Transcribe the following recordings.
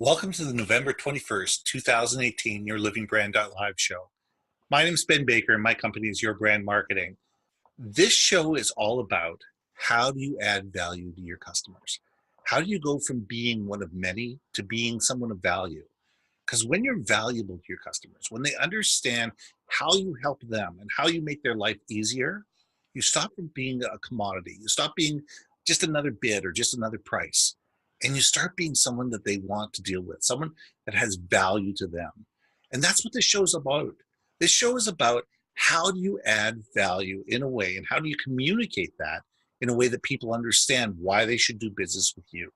Welcome to the November 21st, 2018 YourLIVINGBrand.live show. My name is Ben Baker and my company is Your Brand Marketing. This show is all about how do you add value to your customers? How do you go from being one of many to being someone of value? Because when you're valuable to your customers, when they understand how you help them and how you make their life easier, you stop from being a commodity. You stop being just another bid or just another price. And you start being someone that they want to deal with, someone that has value to them. And that's what this show is about. This show is about how do you add value in a way and how do you communicate that in a way that people understand why they should do business with you.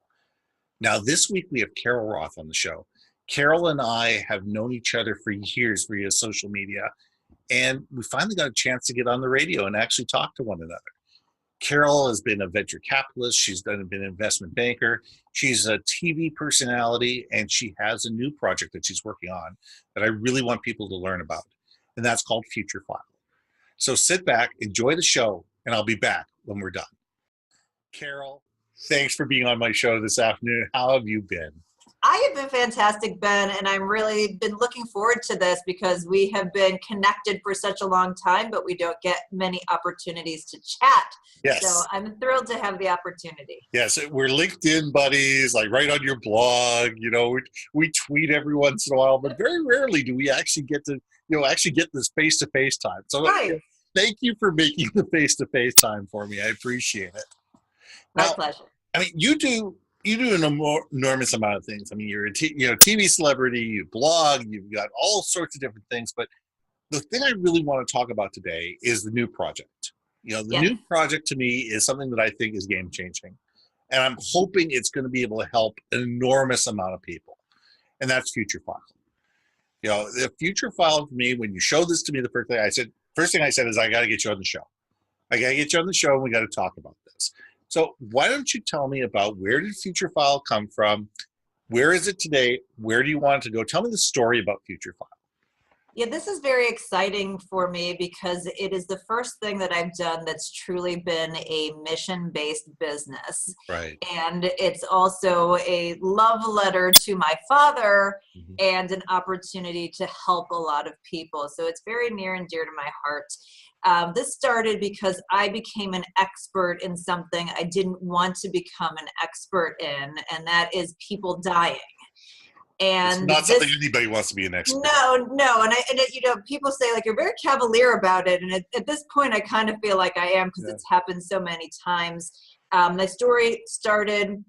Now, this week we have Carol Roth on the show. Carol and I have known each other for years via social media, and we finally got a chance to get on the radio and actually talk to one another. Carol has been a venture capitalist. She's been an investment banker. She's a TV personality, and she has a new project that she's working on that I really want people to learn about, and that's called Future File. So sit back, enjoy the show, and I'll be back when we're done. Carol, thanks for being on my show this afternoon. How have you been? I have been fantastic, Ben, and I'm really been looking forward to this because we have been connected for such a long time, but we don't get many opportunities to chat. Yes. So I'm thrilled to have the opportunity. Yes, we're LinkedIn buddies, like right on your blog. You know, we tweet every once in a while, but very rarely do we actually get to, get this face-to-face time. So right. Thank you for making the face-to-face time for me. I appreciate it. My pleasure. I mean, you do an enormous amount of things. I mean, you're a TV celebrity, you blog, you've got all sorts of different things. But the thing I really want to talk about today is the new project. The new project to me is something that I think is game changing. And I'm hoping it's going to be able to help an enormous amount of people. And that's Future File. The Future File for me, when you showed this to me, the first thing I said is I got to get you on the show. I got to get you on the show and we got to talk about this. So why don't you tell me about where did Future File come from? Where is it today? Where do you want it to go? Tell me the story about Future File. Yeah, this is very exciting for me because it is the first thing that I've done that's truly been a mission-based business. Right. And it's also a love letter to my father and an opportunity to help a lot of people. So it's very near and dear to my heart. This started because I became an expert in something I didn't want to become an expert in, and that is people dying. And it's not something anybody wants to be an expert. No, and people say like you're very cavalier about it, and at this point, I kind of feel like I am because it's happened so many times. My story started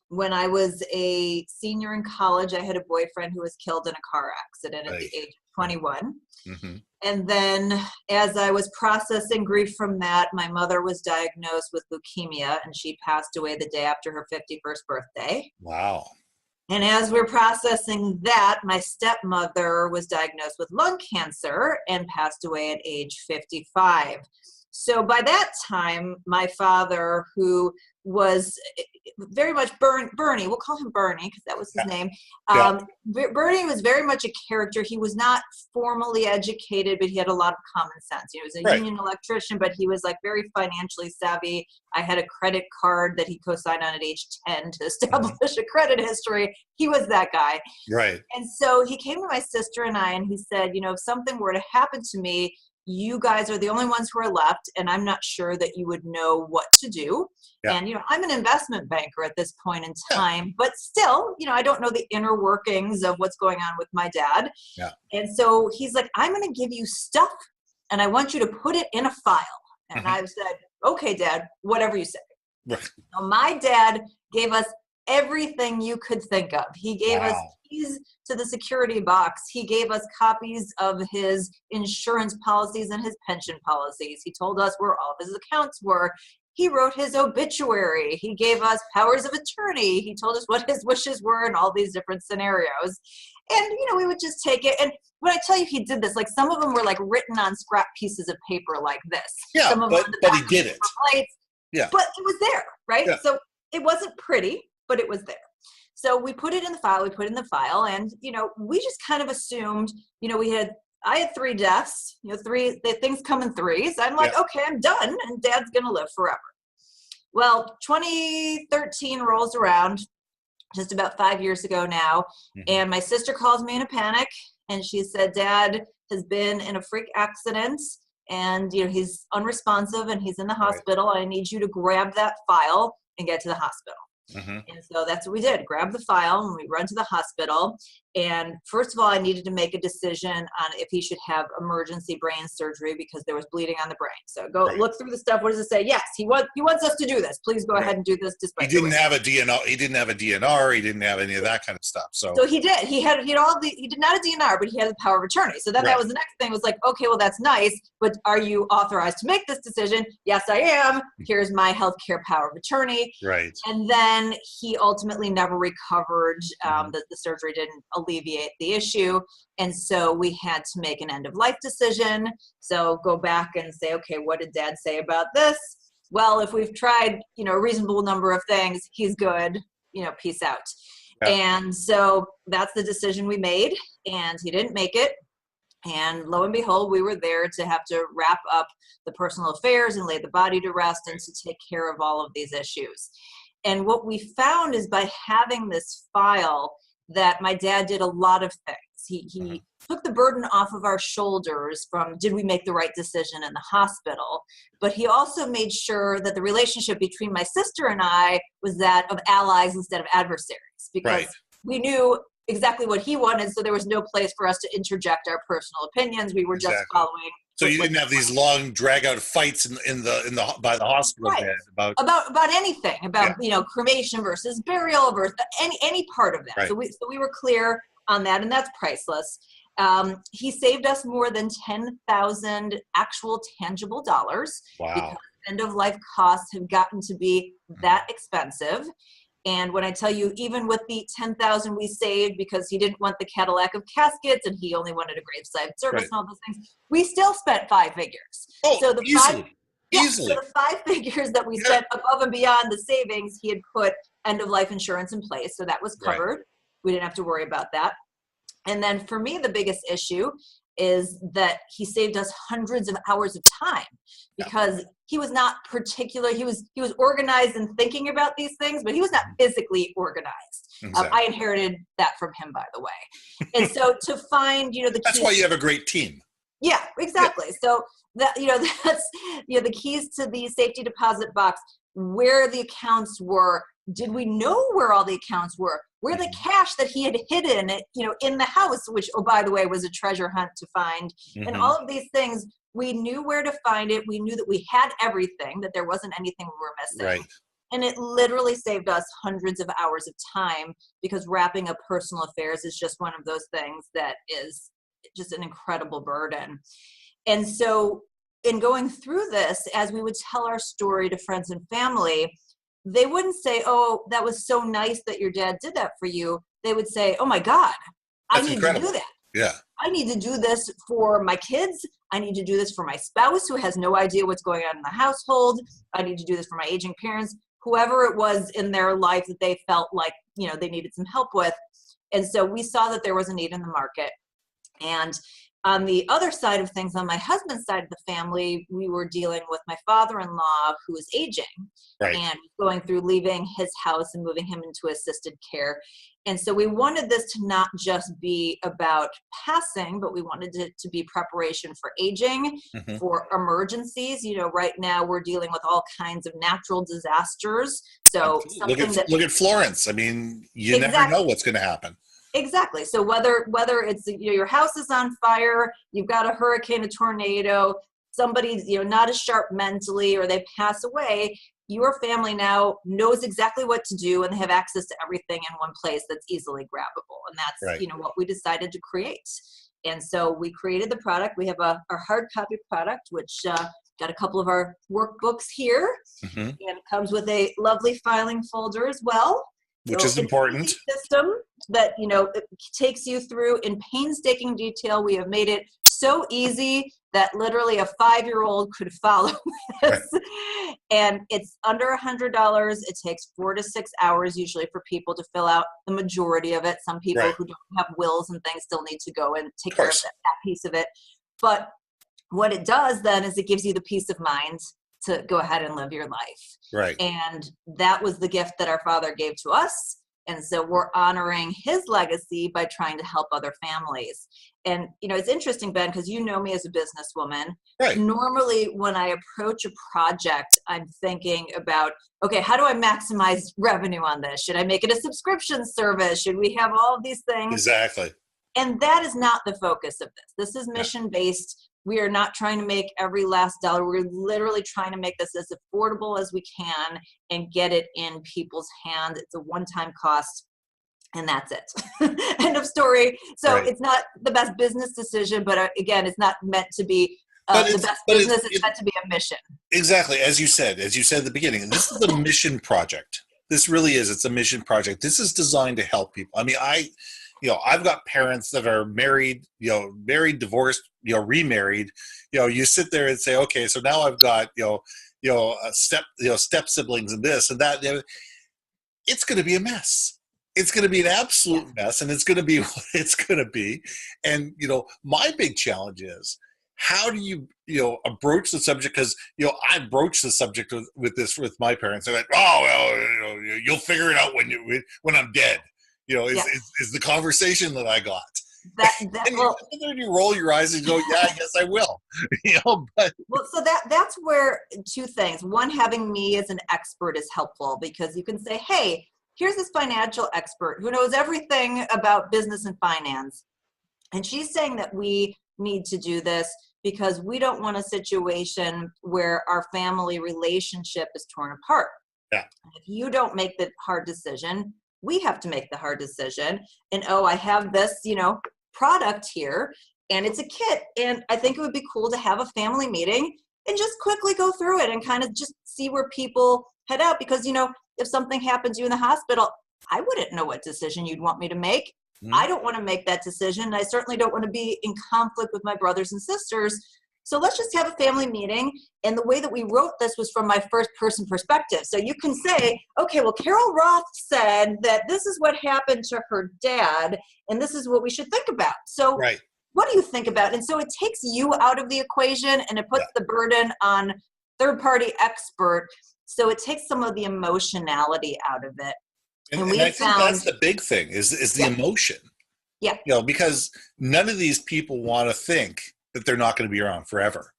when I was a senior in college. I had a boyfriend who was killed in a car accident at the age of 21. And then as I was processing grief from that, my mother was diagnosed with leukemia, and she passed away the day after her 51st birthday. Wow. And as we're processing that, my stepmother was diagnosed with lung cancer and passed away at age 55. So by that time, my father, who was very much Bernie, we'll call him Bernie because that was his name. Bernie was very much a character. He was not formally educated, but he had a lot of common sense. He was a union electrician, but he was like very financially savvy. I had a credit card that he co-signed on at age 10 to establish a credit history. He was that guy. Right. And so he came to my sister and I, and he said, if something were to happen to me, you guys are the only ones who are left, and I'm not sure that you would know what to do. Yeah. And, I'm an investment banker at this point in time, but still, I don't know the inner workings of what's going on with my dad. Yeah. And so he's like, I'm going to give you stuff, and I want you to put it in a file. And I said, okay, Dad, whatever you say. Right. So my dad gave us everything you could think of. He gave us keys to the security box. He gave us copies of his insurance policies and his pension policies. He told us where all of his accounts were. He wrote his obituary. He gave us powers of attorney. He told us what his wishes were in all these different scenarios. And, we would just take it. And when I tell you he did this, like some of them were like written on scrap pieces of paper like this. Yeah, some of but he did it. Plates, but it was there, right? Yeah. So it wasn't pretty, but it was there. So we put it in the file, and, we just kind of assumed, I had 3 deaths, things come in threes. I'm like, okay, I'm done, and Dad's going to live forever. Well, 2013 rolls around. just about 5 years ago now. Mhm. And my sister calls me in a panic, and she said, Dad has been in a freak accident, and he's unresponsive and he's in the Right. hospital. I need you to grab that file and get to the hospital. Mhm. And so that's what we did, grab the file, and we run to the hospital. And first of all, I needed to make a decision on if he should have emergency brain surgery because there was bleeding on the brain. So go Right. look through the stuff. What does it say? Yes, he wants us to do this. Please go Right. ahead and do this He despite the didn't risk. have a DNR. He didn't have a DNR. He didn't have any of that kind of stuff. So he did. He did not a DNR, but he had the power of attorney. So then that Right. was the next thing. Was like, okay, well that's nice, but are you authorized to make this decision? Yes, I am. Here's my healthcare power of attorney. Right. And then he ultimately never recovered. Mhm. The surgery didn't alleviate the issue, and so we had to make an end of life decision. So go back and say, okay, what did Dad say about this? Well, if we've tried, a reasonable number of things, he's good. Peace out. Yeah. And so that's the decision we made, and he didn't make it. And lo and behold, we were there to have to wrap up the personal affairs and lay the body to rest and to take care of all of these issues. And what we found is by having this file that my dad did a lot of things. He took the burden off of our shoulders from did we make the right decision in the hospital, but he also made sure that the relationship between my sister and I was that of allies instead of adversaries, because Right. we knew exactly what he wanted, so there was no place for us to interject our personal opinions. We were just Exactly. following. So you didn't have these long, drag-out fights by the hospital Right. bed about anything about cremation versus burial versus any part of that. Right. So we were clear on that, and that's priceless. He saved us more than 10,000 actual tangible dollars. Wow. Because end of life costs have gotten to be that expensive. And when I tell you, even with the 10,000 we saved because he didn't want the Cadillac of caskets and he only wanted a graveside service Right. and all those things, we still spent 5 figures. Oh, so the easily. So the 5 figures that we spent above and beyond the savings, he had put end of life insurance in place, so that was covered. Right. We didn't have to worry about that. And then for me, the biggest issue is that he saved us hundreds of hours of time because he was not particular. He was organized and thinking about these things, but he was not physically organized. Exactly. I inherited that from him, by the way. And so to find, that's why you have a great team. Yeah, exactly. Yeah. So that, that's, the keys to the safety deposit box, where the accounts were. Did we know where all the accounts were? Where the cash that he had hidden, in the house, which, oh, by the way, was a treasure hunt to find. And all of these things, we knew where to find it. We knew that we had everything, that there wasn't anything we were missing. Right. And it literally saved us hundreds of hours of time, because wrapping up personal affairs is just one of those things that is just an incredible burden. And so in going through this, as we would tell our story to friends and family, they wouldn't say, oh, that was so nice that your dad did that for you. They would say, oh my God, I need to do that. Yeah. I need to do this for my kids. I need to do this for my spouse who has no idea what's going on in the household. I need to do this for my aging parents, whoever it was in their life that they felt like, they needed some help with. And so we saw that there was a need in the market. And on the other side of things, on my husband's side of the family, we were dealing with my father-in-law who was aging, right, and going through leaving his house and moving him into assisted care. And so we wanted this to not just be about passing, but we wanted it to be preparation for aging, for emergencies. Right now we're dealing with all kinds of natural disasters. So look at Florence. I mean, you never know what's going to happen. Exactly. So whether it's your house is on fire, you've got a hurricane, a tornado, somebody's not as sharp mentally, or they pass away, your family now knows exactly what to do, and they have access to everything in one place that's easily grabbable. And that's what we decided to create. And so we created the product. We have our hard copy product, which got a couple of our workbooks here, and it comes with a lovely filing folder as well. Which is important. System that, it takes you through in painstaking detail. We have made it so easy that literally a 5-year-old could follow this. Right. And it's under $100. It takes 4 to 6 hours usually for people to fill out the majority of it. Some people who don't have wills and things still need to go and take care of that piece of it. But what it does then is it gives you the peace of mind to go ahead and live your life. Right. And that was the gift that our father gave to us. And so we're honoring his legacy by trying to help other families. And, it's interesting, Ben, because you know me as a businesswoman. Right. Normally, when I approach a project, I'm thinking about, okay, how do I maximize revenue on this? Should I make it a subscription service? Should we have all of these things? Exactly. And that is not the focus of this. This is mission-based. We are not trying to make every last dollar. We're literally trying to make this as affordable as we can and get it in people's hands. It's a one-time cost, and that's it. End of story. So It's not the best business decision, but again, it's not meant to be the best business. It's meant to be a mission. Exactly. As you said at the beginning, this is a mission project. This really is. It's a mission project. This is designed to help people. I mean, I've got parents that are married, married, divorced, remarried. You sit there and say, okay, so now I've got, step siblings and this and that. It's going to be a mess. It's going to be an absolute mess, and it's going to be what it's going to be. And, my big challenge is, how do you, broach the subject? Because, I broached the subject with my parents. They're like, oh, well, you'll figure it out when I'm dead. Is the conversation that I got. And you roll your eyes and go, yeah, I guess I will. But so that's where two things. One, having me as an expert is helpful, because you can say, hey, here's this financial expert who knows everything about business and finance. And she's saying that we need to do this because we don't want a situation where our family relationship is torn apart. Yeah. If you don't make the hard decision, we have to make the hard decision. And, I have this, product here, and it's a kit. And I think it would be cool to have a family meeting and just quickly go through it and kind of just see where people head out. Because, if something happens to you in the hospital, I wouldn't know what decision you'd want me to make. I don't want to make that decision. I certainly don't want to be in conflict with my brothers and sisters. So let's just have a family meeting. And the way that we wrote this was from my first person perspective. So you can say, okay, well, Carol Roth said that this is what happened to her dad, and this is what we should think about. So what do you think about? And so it takes you out of the equation, and it puts the burden on third-party expert. So it takes some of the emotionality out of it. And I think that's the big thing is the emotion. Yeah. Because none of these people want to think that they're not going to be around forever.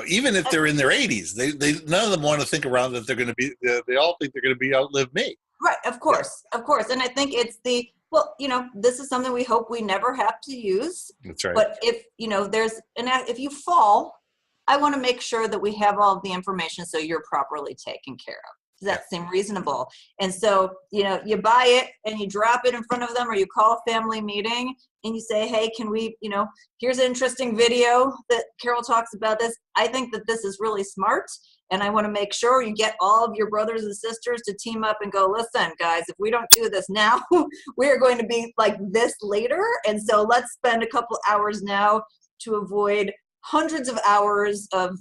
Even if they're in their 80s, they none of them want to think around that they're going to be. They all think they're going to be outlive me. Right. Of course. And I think it's this is something we hope we never have to use. That's right. But if if you fall, I want to make sure that we have all of the information so you're properly taken care of. Does that seem reasonable? And so, you buy it and you drop it in front of them, or you call a family meeting and you say, hey, can we, here's an interesting video that Carol talks about this. I think that this is really smart. And I want to make sure you get all of your brothers and sisters to team up and go, listen, guys, if we don't do this now, we're going to be like this later. And so let's spend a couple hours now to avoid hundreds of hours of,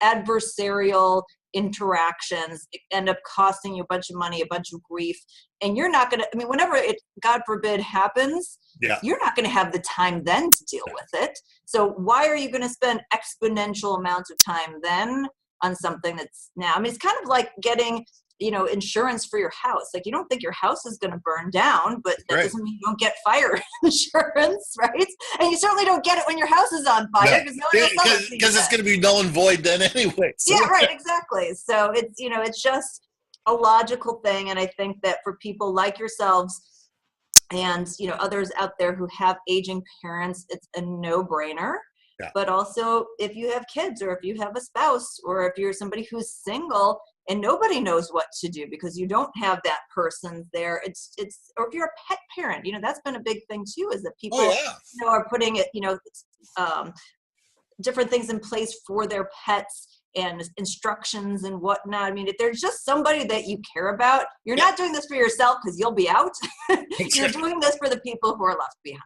adversarial interactions. End up costing you a bunch of money, a bunch of grief. And you're not going to, whenever it, God forbid, happens, you're not going to have the time then to deal with it. So why are you going to spend exponential amounts of time then on something that's now, it's kind of like getting, insurance for your house. Like, you don't think your house is going to burn down, but that doesn't mean you don't get fire insurance, right? And you certainly don't get it when your house is on fire, because it's going to be null and void then anyway. So. Yeah, right, exactly. So it's, it's just a logical thing. And I think that for people like yourselves and, others out there who have aging parents, it's a no-brainer. Yeah. But also, if you have kids, or if you have a spouse, or if you're somebody who's single and nobody knows what to do because you don't have that person there, or if you're a pet parent, that's been a big thing too, is that people are putting it, different things in place for their pets and instructions and whatnot. If there's just somebody that you care about, you're not doing this for yourself because you'll be out. You're doing this for the people who are left behind.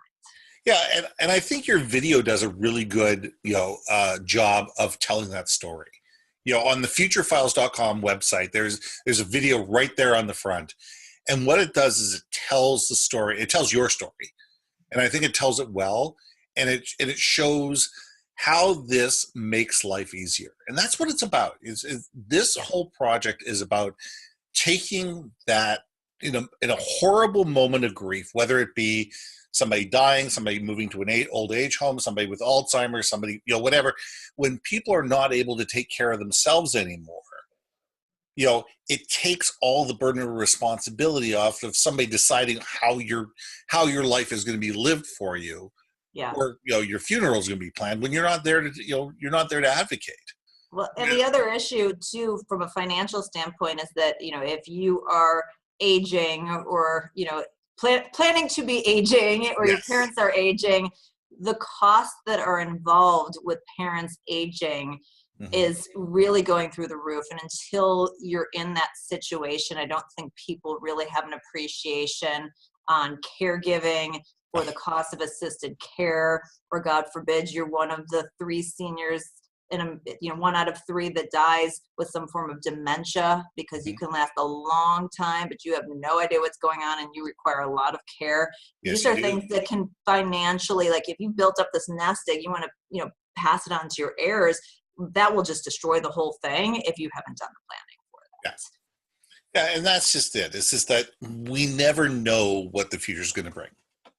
Yeah, and I think your video does a really good, job of telling that story. On the futurefiles.com website, there's a video right there on the front. And what it does is it tells the story. It tells your story. And I think it tells it well. And it shows how this makes life easier. And that's what it's about. This whole project is about taking that in a horrible moment of grief, whether it be somebody dying, somebody moving to an old age home, somebody with Alzheimer's, somebody, whatever, when people are not able to take care of themselves anymore, it takes all the burden of responsibility off of somebody deciding how your life is going to be lived for you, Yeah. or your funeral is going to be planned when you're not there to you're not there to advocate. Well, and the other issue too, from a financial standpoint, is that if you are aging, or planning to be aging, or your parents are aging, the costs that are involved with parents aging is really going through the roof. And until you're in that situation, I don't think people really have an appreciation on caregiving, or the cost of assisted care, or God forbid you're one of the 3 seniors in one out of 3 that dies with some form of dementia, because you can last a long time, but you have no idea what's going on and you require a lot of care. Yes, These are things that can financially, like if you built up this nest egg, you want to pass it on to your heirs, that will just destroy the whole thing if you haven't done the planning for that. Yeah, and that's just it. It's just that we never know what the future is going to bring.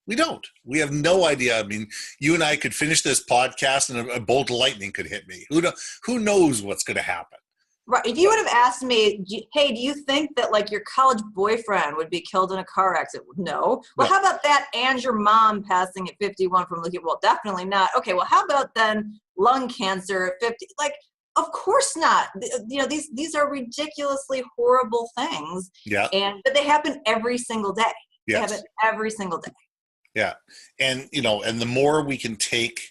We don't. We have no idea. I mean, you and I could finish this podcast and a bolt of lightning could hit me. Who knows what's going to happen? Right. If you would have asked me, hey, do you think that like your college boyfriend would be killed in a car accident? No. Well, how about that and your mom passing at 51 from leukemia? Well, definitely not. Okay, well, how about then lung cancer at 50? Like, of course not. These are ridiculously horrible things. Yeah. But they happen every single day. Yes. They happen every single day. Yeah. And, and the more we can take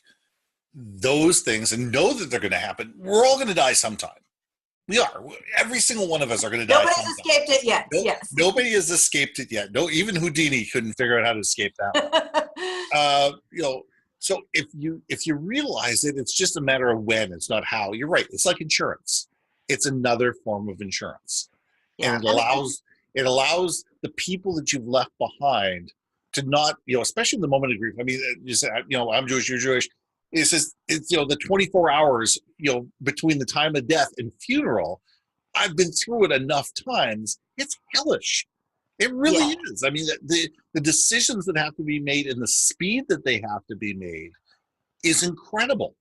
those things and know that they're going to happen, we're all going to die sometime. We are. Every single one of us are going to die. Nobody's escaped it yet. Yes. Nobody has escaped it yet. No, even Houdini couldn't figure out how to escape that. So if you realize it, it's just a matter of when. It's not how. You're right. It's like insurance. It's another form of insurance, and it allows the people that you've left behind to not, especially in the moment of grief. I mean, you say, I'm Jewish, you're Jewish. It's just, the 24 hours, between the time of death and funeral, I've been through it enough times. It's hellish. It really is. I mean, the decisions that have to be made and the speed that they have to be made is incredible.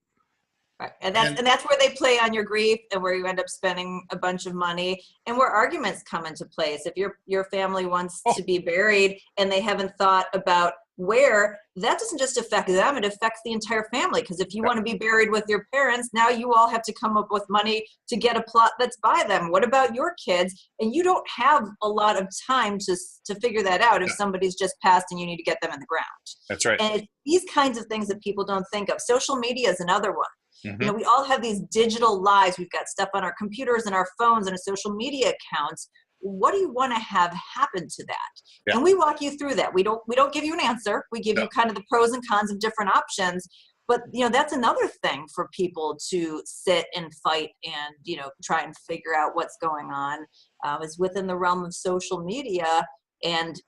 Right. And that's where they play on your grief, and where you end up spending a bunch of money, and where arguments come into place. If your family wants to be buried and they haven't thought about where, that doesn't just affect them, it affects the entire family. Because if you want to be buried with your parents, now you all have to come up with money to get a plot that's by them. What about your kids? And you don't have a lot of time to figure that out if somebody's just passed and you need to get them in the ground. That's right. And it's these kinds of things that people don't think of. Social media is another one. We all have these digital lives. We've got stuff on our computers and our phones and our social media accounts. What do you want to have happen to that? And we walk you through that. We don't give you an answer. We give you kind of the pros and cons of different options. But that's another thing for people to sit and fight and try and figure out what's going on, is within the realm of social media. And,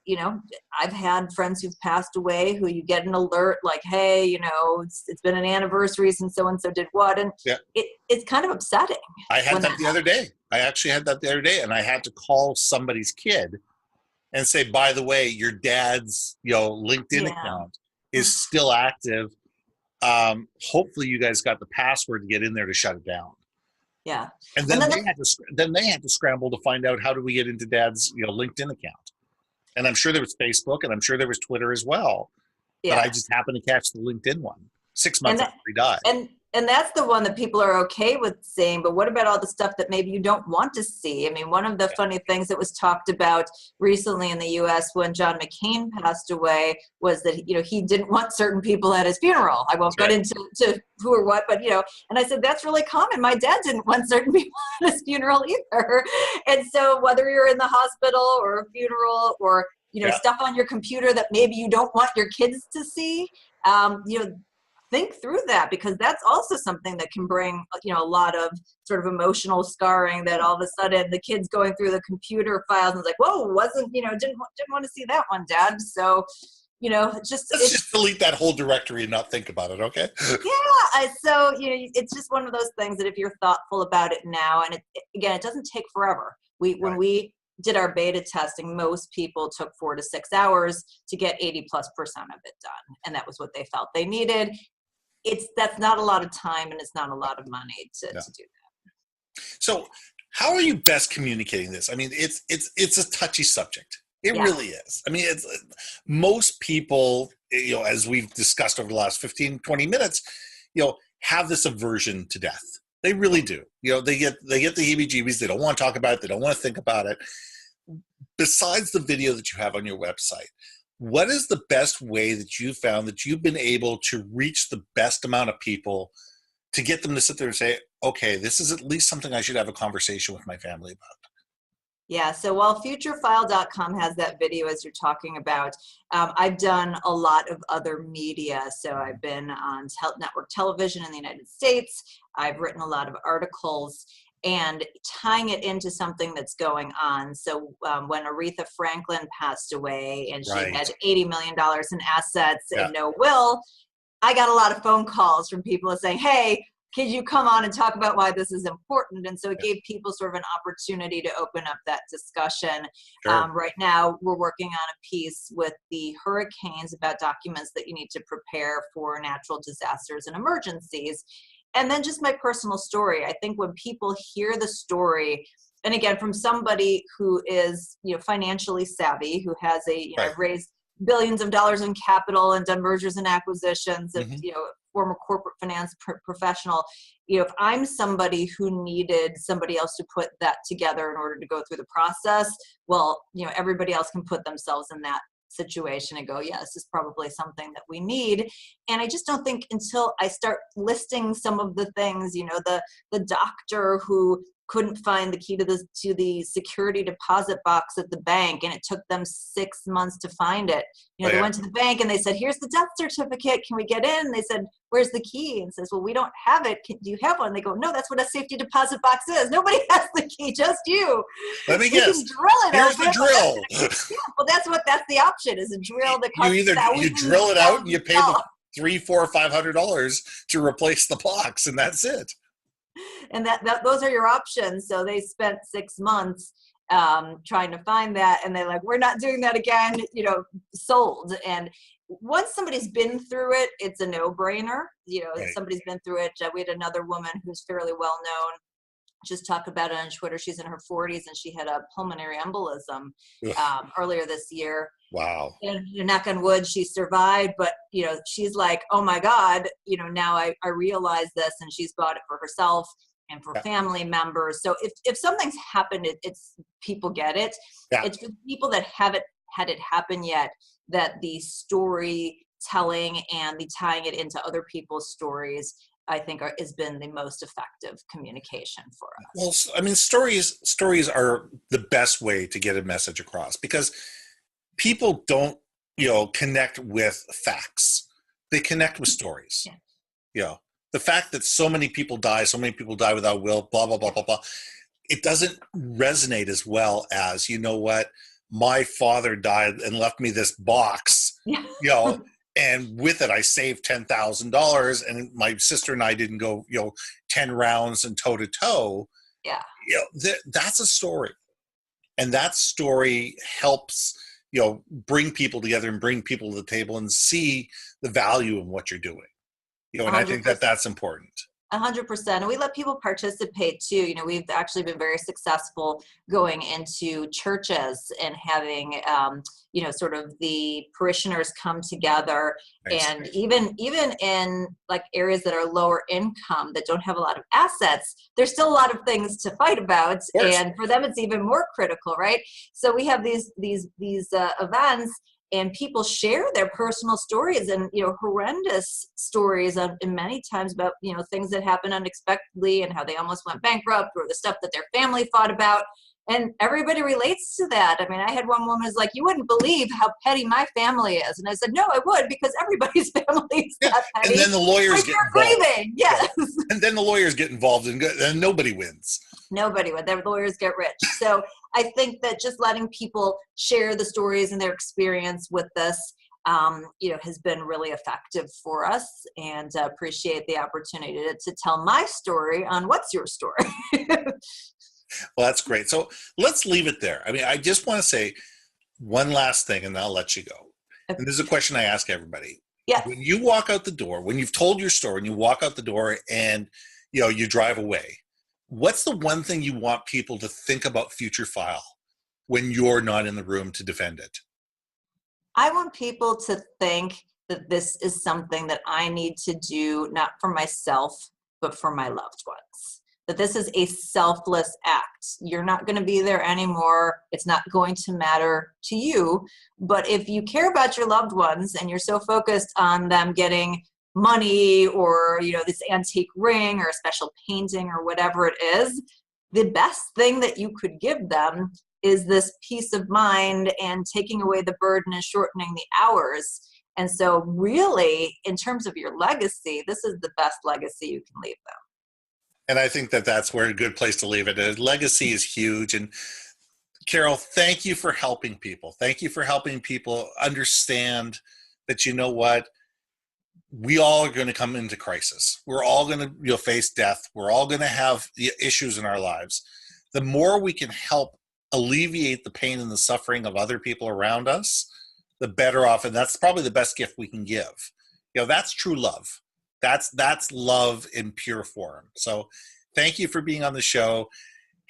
I've had friends who've passed away who you get an alert like, hey, it's been an anniversary since so-and-so did what. And it's kind of upsetting. I had that the other day. I actually had that the other day, and I had to call somebody's kid and say, by the way, your dad's, LinkedIn account is still active. Hopefully you guys got the password to get in there to shut it down. Yeah. And then they had to scramble to find out, how do we get into dad's, LinkedIn account? And I'm sure there was Facebook, and I'm sure there was Twitter as well. Yeah. But I just happened to catch the LinkedIn one 6 months after he died. And that's the one that people are okay with seeing. But what about all the stuff that maybe you don't want to see? I mean, one of the funny things that was talked about recently in the U.S. when John McCain passed away was that, he didn't want certain people at his funeral. I won't get into who or what, but, and I said, that's really common. My dad didn't want certain people at his funeral either. And so whether you're in the hospital or a funeral or, stuff on your computer that maybe you don't want your kids to see, think through that, because that's also something that can bring, a lot of sort of emotional scarring, that all of a sudden the kid's going through the computer files and it's like, whoa, didn't want to see that one, Dad. So, let's just delete that whole directory and not think about it. Okay. Yeah. So, it's just one of those things that if you're thoughtful about it now, and it doesn't take forever. When we did our beta testing, most people took 4 to 6 hours to get 80+% of it done. And that was what they felt they needed. That's not a lot of time, and it's not a lot of money to do that. So how are you best communicating this? I mean, it's a touchy subject. It really is. I mean, it's most people, as we've discussed over the last 15, 20 minutes, have this aversion to death. They really do. They get the heebie-jeebies. They don't want to talk about it. They don't want to think about it. Besides the video that you have on your website, what is the best way that you found that you've been able to reach the best amount of people to get them to sit there and say, okay, this is at least something I should have a conversation with my family about? Yeah, so while futurefile.com has that video as you're talking about, I've done a lot of other media. So I've been on network television in the United States. I've written a lot of articles and tying it into something that's going on. So when Aretha Franklin passed away and she had $80 million in assets and no will, I got a lot of phone calls from people saying, hey, could you come on and talk about why this is important? And so it gave people sort of an opportunity to open up that discussion. Right now, we're working on a piece with the hurricanes about documents that you need to prepare for natural disasters and emergencies. And then just my personal story. I think when people hear the story, and again, from somebody who is financially savvy, who has I've raised billions of dollars in capital and done mergers and acquisitions, and former corporate finance professional. If I'm somebody who needed somebody else to put that together in order to go through the process, well, everybody else can put themselves in that situation and go, yeah, this is probably something that we need. And I just don't think until I start listing some of the things, the doctor who couldn't find the key to the security deposit box at the bank, and it took them 6 months to find it. They went to the bank and they said, here's the death certificate. Can we get in? And they said, where's the key? And says, well, we don't have it. Do you have one? They go, no, that's what a safety deposit box is. Nobody has the key, just you. Let me guess. Here's the drill. Well, that's the option, is a drill that costs you drill it out and you pay the $300, $400, $500 to replace the box, and that's it. And those are your options. So they spent 6 months trying to find that, and they're like, we're not doing that again, sold. And once somebody's been through it, it's a no-brainer. Somebody's been through it. We had another woman who's fairly well known just talk about it on Twitter. She's in her 40s and she had a pulmonary embolism earlier this year. Wow. And knock on wood, she survived, but she's like, oh my God, now I realize this, and she's bought it for herself and for family members. So if something's happened, it's people get it. It's for people that haven't had it happen yet, that the storytelling and the tying it into other people's stories, I think has been the most effective communication for us. Well, I mean, stories are the best way to get a message across, because people don't, connect with facts. They connect with stories. The fact that so many people die without will, blah, blah, blah, blah, blah. It doesn't resonate as well as, my father died and left me this box, and with it, I saved $10,000, and my sister and I didn't go, 10 rounds and toe to toe. That's a story. And that story helps, bring people together and bring people to the table and see the value of what you're doing. And I think that's important. 100%. And we let people participate too. We've actually been very successful going into churches and having, sort of the parishioners come together. Nice. And even in like areas that are lower income, that don't have a lot of assets, there's still a lot of things to fight about. And for them, it's even more critical, right? So we have these events, and people share their personal stories and, horrendous stories and many times about, things that happen unexpectedly and how they almost went bankrupt, or the stuff that their family fought about. And everybody relates to that. I mean, I had one woman who's like, you wouldn't believe how petty my family is. And I said, no, I would, because everybody's family is that petty. And then the lawyers get involved. Grieving. Yes. And then the lawyers get involved, and nobody wins. Nobody would. Their lawyers get rich. So I think that just letting people share the stories and their experience with this, has been really effective for us, and appreciate the opportunity to tell my story on What's Your Story? Well, that's great. So let's leave it there. I mean, I just want to say one last thing and I'll let you go. And this is a question I ask everybody. Yes. When you walk out the door, when you've told your story and you walk out the door and you drive away, what's the one thing you want people to think about Future File when you're not in the room to defend it? I want people to think that this is something that I need to do, not for myself, but for my loved ones. That this is a selfless act. You're not going to be there anymore. It's not going to matter to you. But if you care about your loved ones and you're so focused on them getting money or, this antique ring or a special painting or whatever it is, the best thing that you could give them is this peace of mind and taking away the burden and shortening the hours. And so really, in terms of your legacy, this is the best legacy you can leave them. And I think that that's where a good place to leave it is. Legacy is huge. And Carol, thank you for helping people. Thank you for helping people understand that, you know what, we all are going to come into crisis. We're all going to face death. We're all going to have issues in our lives. The more we can help alleviate the pain and the suffering of other people around us, the better off. And that's probably the best gift we can give. That's true love. That's love in pure form. So thank you for being on the show.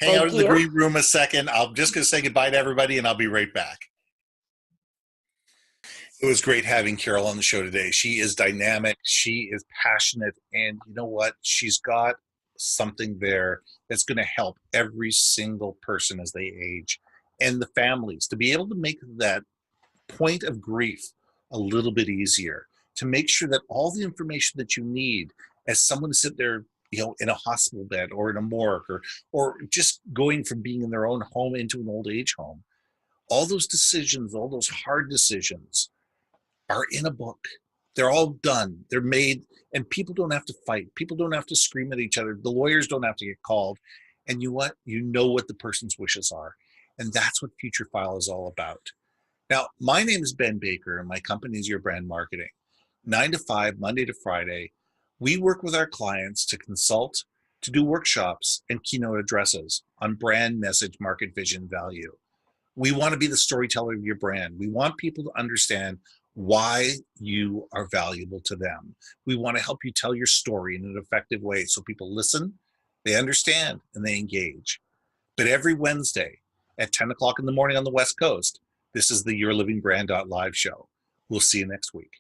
Hang out in the green room a second. I'm just going to say goodbye to everybody and I'll be right back. It was great having Carol on the show today. She is dynamic. She is passionate. And you know what? She's got something there that's going to help every single person as they age and the families to be able to make that point of grief a little bit easier, to make sure that all the information that you need as someone sit there, in a hospital bed or in a morgue or just going from being in their own home into an old age home, all those decisions, all those hard decisions are in a book. They're all done. They're made, and people don't have to fight. People don't have to scream at each other. The lawyers don't have to get called. And you know what the person's wishes are. And that's what Future File is all about. Now, my name is Ben Baker, and my company is Your Brand Marketing. 9 to 5, Monday to Friday, we work with our clients to consult, to do workshops and keynote addresses on brand, message, market, vision, value. We want to be the storyteller of your brand. We want people to understand why you are valuable to them. We want to help you tell your story in an effective way so people listen, they understand, and they engage. But every Wednesday at 10 o'clock in the morning on the West Coast, this is the YourLIVINGBrand.live show. We'll see you next week.